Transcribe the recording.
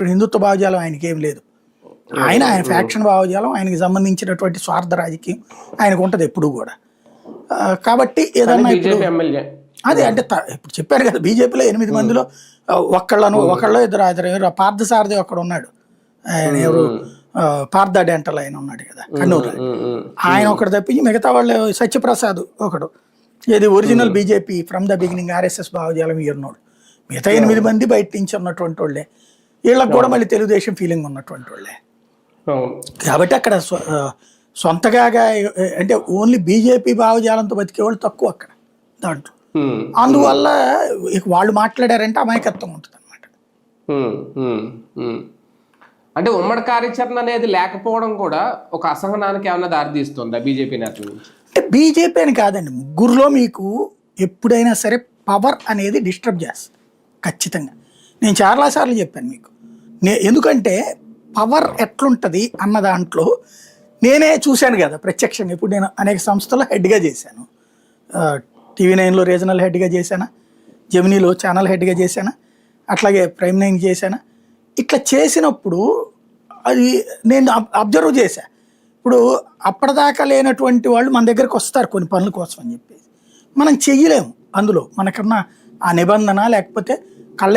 సంబంధించినటువంటి హిందుత్వ భావజాలం ఆయనకి ఏం లేదు. ఆయన ఫ్యాక్షన్ భావజాలం, ఆయనకి సంబంధించినటువంటి స్వార్థ రాజకీయం ఆయనకు ఉంటుంది ఎప్పుడు కూడా. కాబట్టి ఏదన్నా ఇప్పుడు అదే అంటే ఇప్పుడు చెప్పారు కదా, బీజేపీలో 8 మందిలో ఒకళ్ళు ఇద్దరు పార్థసారథి ఒకడు ఉన్నాడు, ఆయన ఎవరు పార్థ డెంటల్ ఆయన ఉన్నాడు కదా కన్నూరు, ఆయన ఒకడు తప్పించి మిగతా వాళ్ళు సత్యప్రసాద్ ఒకడు, ఇది original BJP from the beginning RSS భావజాలం ఈయనోడు. మిగతా 8 మంది బయట నుంచి ఉన్నటువంటి వాళ్ళే, వీళ్ళకి కూడా మళ్ళీ తెలుగుదేశం ఫీలింగ్ ఉన్నటువంటి వాళ్ళే. కాబట్టి అక్కడ సొంతగా అంటే ఓన్లీ బీజేపీ భావజాలంతో బతికేవాళ్ళు తక్కువ అక్కడ దాంట్లో. అందువల్ల వాళ్ళు మాట్లాడారంటే అమాయకత్వం ఉంటుంది అనమాట. అంటే ఉమ్మడి కార్యాచరణ అనేది లేకపోవడం కూడా ఒక అసహనానికి ఏమన్నా దారితీస్తుందా బీజేపీ నేతల నుంచి? అంటే బీజేపీ అని కాదండి, ముగ్గురులో మీకు ఎప్పుడైనా సరే పవర్ అనేది డిస్టర్బ్ చేస్తుంది ఖచ్చితంగా. నేను చాలాసార్లు చెప్పాను మీకు, ఎందుకంటే పవర్ ఎట్లుంటుంది అన్న దాంట్లో నేనే చూశాను కదా ప్రత్యక్షంగా. ఇప్పుడు నేను అనేక సంస్థల్లో హెడ్గా చేశాను, TV9లో రీజనల్ హెడ్గా చేశాను, జెమినీలో ఛానల్ హెడ్గా చేశాను, అట్లాగే ప్రైమ్ 9 చేశాను. ఇట్లా చేసినప్పుడు అది నేను అబ్జర్వ్ చేశా. ఇప్పుడు అప్పటిదాకా లేనటువంటి వాళ్ళు మన దగ్గరికి వస్తారు కొన్ని పనుల కోసం అని చెప్పేసి, మనం చెయ్యలేము అందులో మనకన్నా ఆ నిబంధన లేకపోతే కళ్ళ